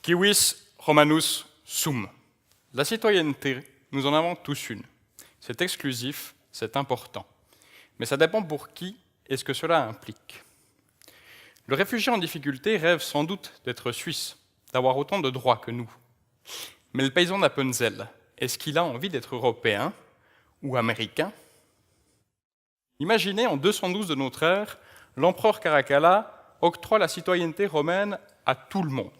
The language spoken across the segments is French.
Civis Romanus sum. La citoyenneté, nous en avons tous une. C'est exclusif, c'est important. Mais ça dépend pour qui et ce que cela implique. Le réfugié en difficulté rêve sans doute d'être suisse, d'avoir autant de droits que nous. Mais le paysan d'Appenzell, est-ce qu'il a envie d'être européen ou américain? Imaginez, en 212 de notre ère, l'empereur Caracalla octroie la citoyenneté romaine à tout le monde.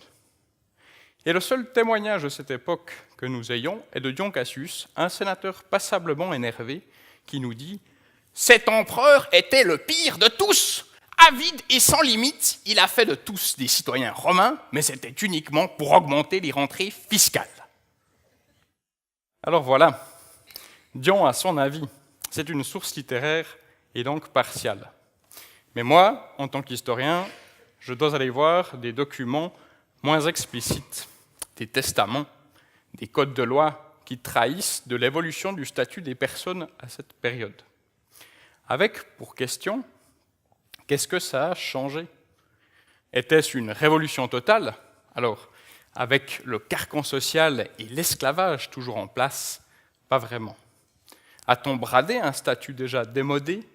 Et le seul témoignage de cette époque que nous ayons est de Dion Cassius, un sénateur passablement énervé, qui nous dit « Cet empereur était le pire de tous. Avide et sans limite, il a fait de tous des citoyens romains, mais c'était uniquement pour augmenter les rentrées fiscales. » Alors voilà, Dion a son avis. C'est une source littéraire et donc partiale. Mais moi, en tant qu'historien, je dois aller voir des documents moins explicites, des testaments, des codes de loi qui trahissent de l'évolution du statut des personnes à cette période. Avec pour question, qu'est-ce que ça a changé? Était-ce une révolution totale? Alors, avec le carcan social et l'esclavage toujours en place, pas vraiment. A-t-on bradé un statut déjà démodé?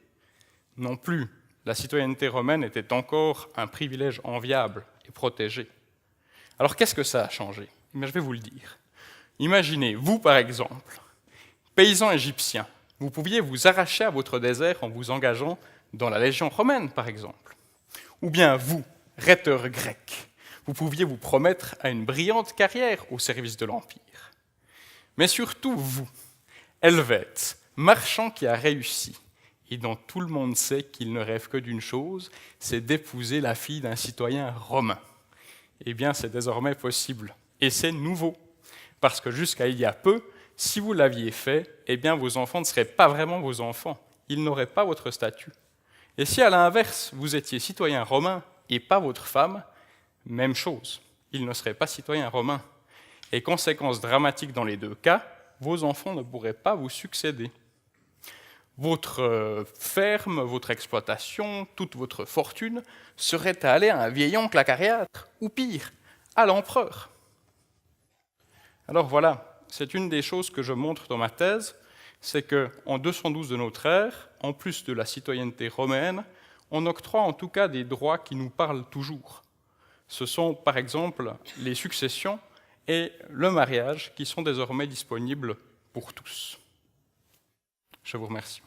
Non plus. La citoyenneté romaine était encore un privilège enviable et protégé. Alors qu'est-ce que ça a changé? Mais je vais vous le dire. Imaginez, vous par exemple, paysan égyptien, vous pouviez vous arracher à votre désert en vous engageant dans la Légion romaine, par exemple. Ou bien vous, rhéteur grec, vous pouviez vous promettre à une brillante carrière au service de l'Empire. Mais surtout vous, Helvète, marchand qui a réussi, et dont tout le monde sait qu'il ne rêve que d'une chose, c'est d'épouser la fille d'un citoyen romain. Eh bien, c'est désormais possible. Et c'est nouveau. Parce que jusqu'à il y a peu, si vous l'aviez fait, eh bien, vos enfants ne seraient pas vraiment vos enfants. Ils n'auraient pas votre statut. Et si, à l'inverse, vous étiez citoyen romain et pas votre femme, même chose. Ils ne seraient pas citoyens romains. Et conséquence dramatique dans les deux cas, vos enfants ne pourraient pas vous succéder. Votre ferme, votre exploitation, toute votre fortune serait allée à un vieil oncle acariâtre, ou pire, à l'empereur. Alors voilà, c'est une des choses que je montre dans ma thèse, c'est qu'en 212 de notre ère, en plus de la citoyenneté romaine, on octroie en tout cas des droits qui nous parlent toujours. Ce sont par exemple les successions et le mariage qui sont désormais disponibles pour tous. Je vous remercie.